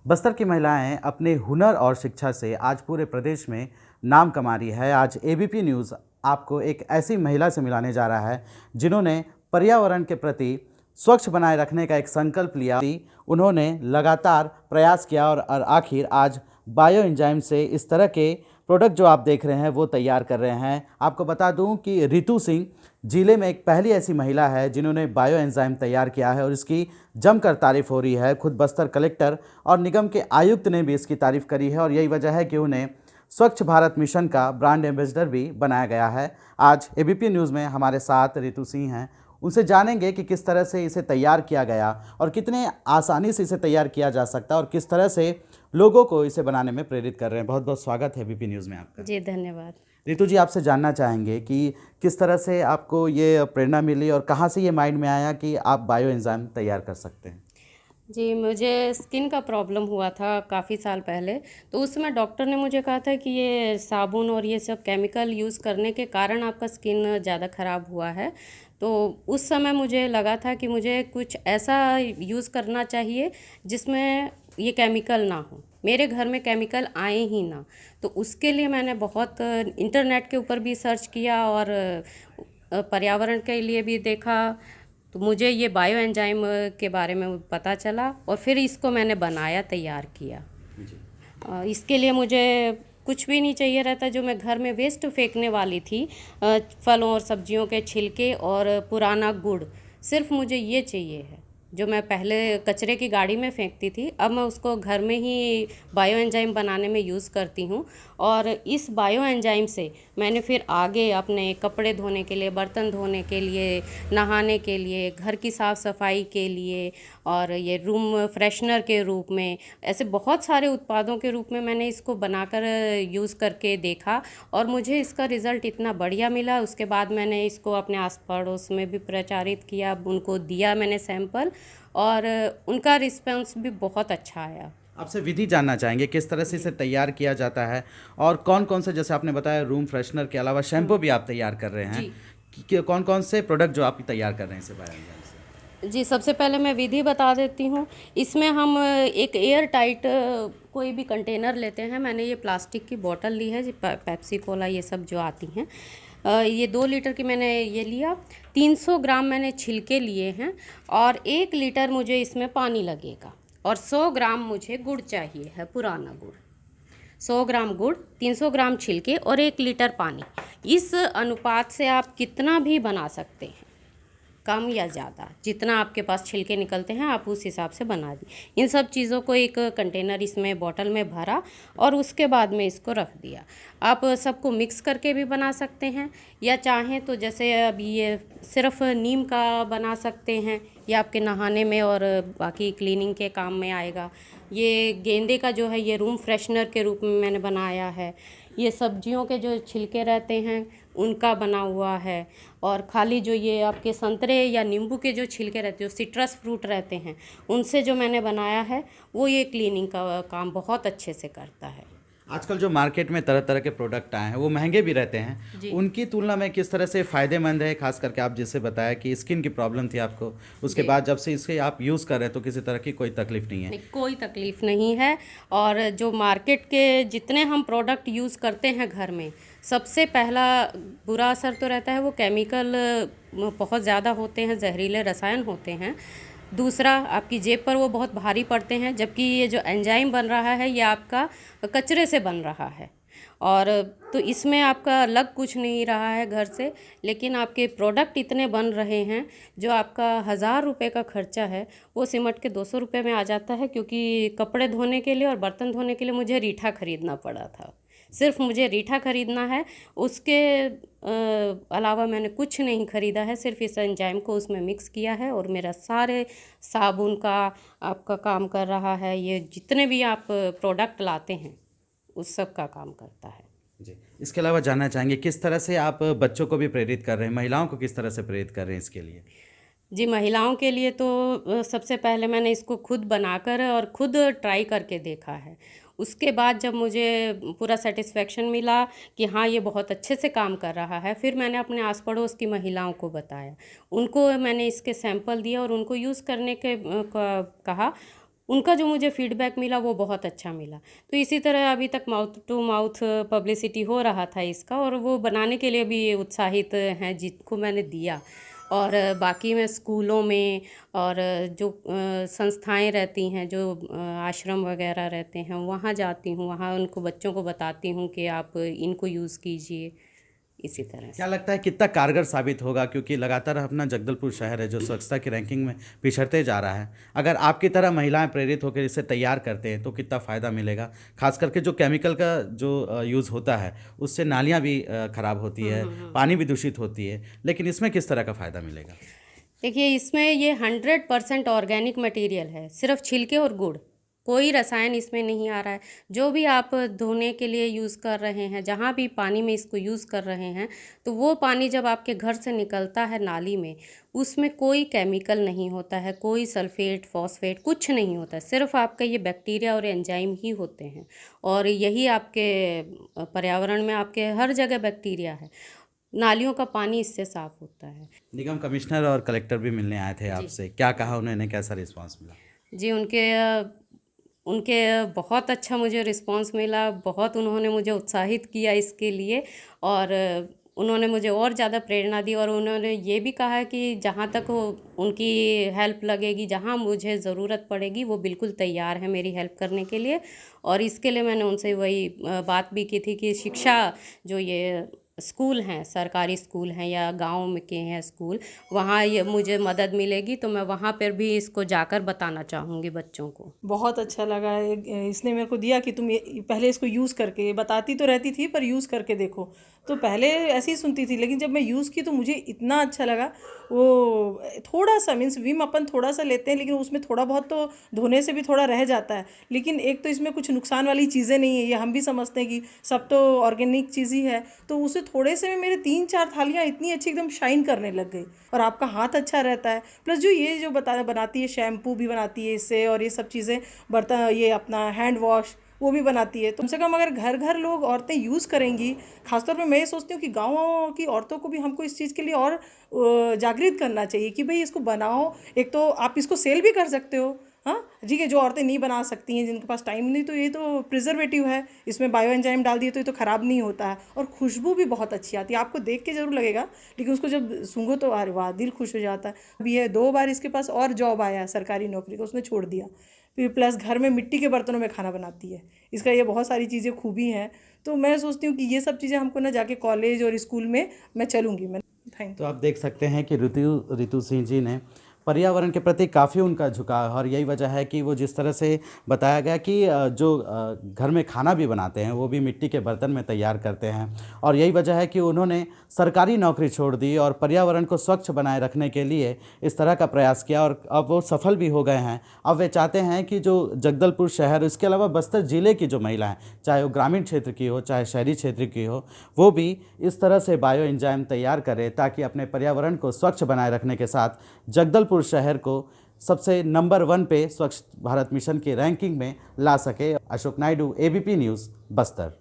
बस्तर की महिलाएं अपने हुनर और शिक्षा से आज पूरे प्रदेश में नाम कमा रही है। आज एबीपी न्यूज़ आपको एक ऐसी महिला से मिलाने जा रहा है जिन्होंने पर्यावरण के प्रति स्वच्छ बनाए रखने का एक संकल्प लिया। उन्होंने लगातार प्रयास किया और आखिर आज बायो एंजाइम से इस तरह के प्रोडक्ट जो आप देख रहे हैं वो तैयार कर रहे हैं। आपको बता दूं कि रितु सिंह जिले में एक पहली ऐसी महिला है जिन्होंने बायो एंजाइम तैयार किया है और इसकी जमकर तारीफ हो रही है। खुद बस्तर कलेक्टर और निगम के आयुक्त ने भी इसकी तारीफ करी है और यही वजह है कि उन्हें स्वच्छ भारत मिशन का ब्रांड एम्बेसडर भी बनाया गया है। आज एबीपी न्यूज़ में हमारे साथ रितु सिंह हैं, उनसे जानेंगे कि किस तरह से इसे तैयार किया गया और कितने आसानी से इसे तैयार किया जा सकता है और किस तरह से लोगों को इसे बनाने में प्रेरित कर रहे हैं। बहुत बहुत स्वागत है एबीपी न्यूज़ में आपका। जी धन्यवाद। रितु जी, आपसे जानना चाहेंगे कि किस तरह से आपको ये प्रेरणा मिली और कहाँ से ये माइंड में आया कि आप बायो एंजाइम तैयार कर सकते हैं। जी, मुझे स्किन का प्रॉब्लम हुआ था काफ़ी साल पहले। तो उस समय डॉक्टर ने मुझे कहा था कि ये साबुन और ये सब केमिकल यूज़ करने के कारण आपका स्किन ज़्यादा ख़राब हुआ है। तो उस समय मुझे लगा था कि मुझे कुछ ऐसा यूज़ करना चाहिए जिसमें ये केमिकल ना हो, मेरे घर में केमिकल आए ही ना। तो उसके लिए मैंने बहुत इंटरनेट के ऊपर भी सर्च किया और पर्यावरण के लिए भी देखा। तो मुझे ये बायो एंजाइम के बारे में पता चला और फिर इसको मैंने बनाया, तैयार किया। इसके लिए मुझे कुछ भी नहीं चाहिए रहता। जो मैं घर में वेस्ट फेंकने वाली थी, फलों और सब्जियों के छिलके और पुराना गुड़, सिर्फ मुझे ये चाहिए है। जो मैं पहले कचरे की गाड़ी में फेंकती थी, अब मैं उसको घर में ही बायो एंजाइम बनाने में यूज़ करती हूँ। और इस बायो एंजाइम से मैंने फिर आगे अपने कपड़े धोने के लिए, बर्तन धोने के लिए, नहाने के लिए, घर की साफ़ सफाई के लिए और ये रूम फ्रेशनर के रूप में, ऐसे बहुत सारे उत्पादों के रूप में मैंने इसको बनाकर यूज़ करके देखा और मुझे इसका रिज़ल्ट इतना बढ़िया मिला। उसके बाद मैंने इसको अपने आस पड़ोस में भी प्रचारित किया, उनको दिया मैंने सैंपल और उनका रिस्पॉन्स भी बहुत अच्छा आया। आपसे विधि जानना चाहेंगे किस तरह से इसे तैयार किया जाता है और कौन कौन से, जैसे आपने बताया रूम फ्रेशनर के अलावा शैम्पू भी आप तैयार कर रहे हैं, कौन कौन से प्रोडक्ट जो आप तैयार कर रहे हैं इसे बायो एंजाइम से। जी, सबसे पहले मैं विधि बता देती हूँ। इसमें हम एक एयर टाइट कोई भी कंटेनर लेते हैं। मैंने ये प्लास्टिक की बोतल ली है, पेप्सी कोला ये सब जो आती हैं। ये 2 लीटर की मैंने ये लिया। 300 ग्राम मैंने छिलके लिए हैं और 1 लीटर मुझे इसमें पानी लगेगा और 100 ग्राम मुझे गुड़ चाहिए है, पुराना गुड़। 100 ग्राम गुड़, 300 ग्राम छिलके और 1 लीटर पानी। इस अनुपात से आप कितना भी बना सकते हैं, कम या ज़्यादा, जितना आपके पास छिलके निकलते हैं आप उस हिसाब से बना दी। इन सब चीज़ों को एक कंटेनर इसमें बॉटल में भरा और उसके बाद में इसको रख दिया। आप सबको मिक्स करके भी बना सकते हैं या चाहें तो जैसे अभी ये सिर्फ नीम का बना सकते हैं, ये आपके नहाने में और बाकी क्लीनिंग के काम में आएगा। ये गेंदे का जो है ये रूम फ्रेशनर के रूप में मैंने बनाया है। ये सब्जियों के जो छिलके रहते हैं उनका बना हुआ है और खाली जो ये आपके संतरे या नींबू के जो छिलके रहते हैं, जो सिट्रस फ्रूट रहते हैं, उनसे जो मैंने बनाया है वो ये क्लीनिंग का काम बहुत अच्छे से करता है। आजकल जो मार्केट में तरह तरह के प्रोडक्ट आए हैं वो महंगे भी रहते हैं, उनकी तुलना में किस तरह से फ़ायदेमंद है? खास करके आप जिससे बताया कि स्किन की प्रॉब्लम थी आपको, उसके बाद जब से इसे आप यूज़ कर रहे हैं तो किसी तरह की कोई तकलीफ नहीं है? नहीं, कोई तकलीफ़ नहीं है। और जो मार्केट के जितने हम प्रोडक्ट यूज़ करते हैं घर में, सबसे पहला बुरा असर तो रहता है वो केमिकल बहुत ज़्यादा होते हैं, जहरीले रसायन होते हैं। दूसरा, आपकी जेब पर वो बहुत भारी पड़ते हैं, जबकि ये जो एंजाइम बन रहा है ये आपका कचरे से बन रहा है और तो इसमें आपका लग कुछ नहीं रहा है घर से, लेकिन आपके प्रोडक्ट इतने बन रहे हैं जो आपका 1000 रुपये का खर्चा है वो सिमट के 200 रुपये में आ जाता है। क्योंकि कपड़े धोने के लिए और बर्तन धोने के लिए मुझे रीठा खरीदना पड़ा था, सिर्फ मुझे रीठा खरीदना है, उसके अलावा मैंने कुछ नहीं ख़रीदा है। सिर्फ इस एंजाइम को उसमें मिक्स किया है और मेरा सारे साबुन का आपका काम कर रहा है। ये जितने भी आप प्रोडक्ट लाते हैं उस सब का काम करता है। जी, इसके अलावा जानना चाहेंगे किस तरह से आप बच्चों को भी प्रेरित कर रहे हैं, महिलाओं को किस तरह से प्रेरित कर रहे हैं इसके लिए? जी, महिलाओं के लिए तो सबसे पहले मैंने इसको खुद बनाकर और खुद ट्राई करके देखा है। उसके बाद जब मुझे पूरा सेटिस्फेक्शन मिला कि हाँ ये बहुत अच्छे से काम कर रहा है, फिर मैंने अपने आस पड़ोस की महिलाओं को बताया। उनको मैंने इसके सैंपल दिए और उनको यूज़ करने के कहा। उनका जो मुझे फीडबैक मिला वो बहुत अच्छा मिला। तो इसी तरह अभी तक माउथ टू माउथ पब्लिसिटी हो रहा था इसका, और वो बनाने के लिए भी उत्साहित हैं जिनको मैंने दिया। और बाकी मैं स्कूलों में और जो संस्थाएं रहती हैं, जो आश्रम वगैरह रहते हैं, वहाँ जाती हूँ, वहाँ उनको बच्चों को बताती हूँ कि आप इनको यूज़ कीजिए, इसी तरह क्या से। लगता है कितना कारगर साबित होगा, क्योंकि लगातार अपना जगदलपुर शहर है जो स्वच्छता की रैंकिंग में पिछड़ते जा रहा है। अगर आपकी तरह महिलाएं प्रेरित होकर इसे तैयार करते हैं तो कितना फ़ायदा मिलेगा। खास करके जो केमिकल का जो यूज़ होता है उससे नालियाँ भी ख़राब होती है, पानी भी दूषित होती है, लेकिन इसमें किस तरह का फ़ायदा मिलेगा? देखिए, इसमें ये 100% ऑर्गेनिक मटेरियल है, सिर्फ छिलके और गुड़, कोई रसायन इसमें नहीं आ रहा है। जो भी आप धोने के लिए यूज़ कर रहे हैं, जहाँ भी पानी में इसको यूज़ कर रहे हैं, तो वो पानी जब आपके घर से निकलता है नाली में, उसमें कोई केमिकल नहीं होता है, कोई सल्फेट फॉस्फेट कुछ नहीं होता है, सिर्फ आपका ये बैक्टीरिया और एंजाइम ही होते हैं। और यही आपके पर्यावरण में आपके हर जगह बैक्टीरिया है। नालियों का पानी इससे साफ होता है। निगम कमिश्नर और कलेक्टर भी मिलने आए थे आपसे, क्या कहा उन्होंने, कैसा रिस्पांस मिला? जी, उनके बहुत अच्छा मुझे रिस्पांस मिला, बहुत उन्होंने मुझे उत्साहित किया इसके लिए, और उन्होंने मुझे और ज़्यादा प्रेरणा दी, और उन्होंने ये भी कहा कि जहाँ तक हो उनकी हेल्प लगेगी, जहाँ मुझे ज़रूरत पड़ेगी, वो बिल्कुल तैयार है मेरी हेल्प करने के लिए। और इसके लिए मैंने उनसे वही बात भी की थी कि शिक्षा जो ये स्कूल हैं, सरकारी स्कूल हैं या गाँव में के हैं स्कूल, वहाँ ये मुझे मदद मिलेगी तो मैं वहाँ पर भी इसको जाकर बताना चाहूँगी बच्चों को। बहुत अच्छा लगा इसने मेरे को दिया कि तुम ये पहले इसको यूज़ करके, बताती तो रहती थी पर यूज़ करके देखो। तो पहले ऐसे ही सुनती थी, लेकिन जब मैं यूज़ की तो मुझे इतना अच्छा लगा। वो थोड़ा सा मीन्स विम अपन थोड़ा सा लेते हैं, लेकिन उसमें थोड़ा बहुत तो धोने से भी थोड़ा रह जाता है। लेकिन एक तो इसमें कुछ नुकसान वाली चीज़ें नहीं है, ये हम भी समझते हैं कि सब तो ऑर्गेनिक चीज़ ही है। तो उसे थोड़े से में मेरे 3-4 थालियाँ इतनी अच्छी एकदम शाइन करने लग गई, और आपका हाथ अच्छा रहता है। प्लस जो ये जो बनाती है, शैम्पू भी बनाती है इससे, और ये सब चीज़ें, बर्तन, ये अपना हैंड वॉश वो भी बनाती है। कम से कम अगर घर घर लोग औरतें यूज़ करेंगी, खासतौर पे मैं ये सोचती हूँ कि गाँव की औरतों को भी हमको इस चीज़ के लिए और जागृत करना चाहिए कि भाई इसको बनाओ। एक तो आप इसको सेल भी कर सकते हो, हाँ जी, के जो औरतें नहीं बना सकती हैं, जिनके पास टाइम नहीं, तो ये तो प्रिजर्वेटिव है, इसमें बायो एंजाइम डाल दिए तो ये तो ख़राब नहीं होता है, और खुशबू भी बहुत अच्छी आती है। आपको देख के ज़रूर लगेगा, लेकिन उसको जब सूंघो तो अरे वाह, दिल खुश हो जाता है। अभी ये 2 बार इसके पास और जॉब आया सरकारी नौकरी का, उसने छोड़ दिया। फिर प्लस घर में मिट्टी के बर्तनों में खाना बनाती है, इसका ये बहुत सारी चीज़ें खूबी हैं। तो मैं सोचती हूँ कि ये सब चीज़ें हमको ना जाके कॉलेज और स्कूल में मैं चलूँगी। मैं थैंक तो आप देख सकते हैं कि ऋतु सिंह जी ने पर्यावरण के प्रति काफ़ी उनका झुकाव है, और यही वजह है कि वो जिस तरह से बताया गया कि जो घर में खाना भी बनाते हैं वो भी मिट्टी के बर्तन में तैयार करते हैं, और यही वजह है कि उन्होंने सरकारी नौकरी छोड़ दी और पर्यावरण को स्वच्छ बनाए रखने के लिए इस तरह का प्रयास किया, और अब वो सफल भी हो गए हैं। अब वे चाहते हैं कि जो जगदलपुर शहर, इसके अलावा बस्तर ज़िले की जो महिलाएँ, चाहे वो ग्रामीण क्षेत्र की हो चाहे शहरी क्षेत्र की हो, वो भी इस तरह से बायो एंजाइम तैयार करें ताकि अपने पर्यावरण को स्वच्छ बनाए रखने के साथ जगदलपुर शहर को सबसे नंबर 1 पे स्वच्छ भारत मिशन की रैंकिंग में ला सके। Ashok Naidu, ABP news, Bastar.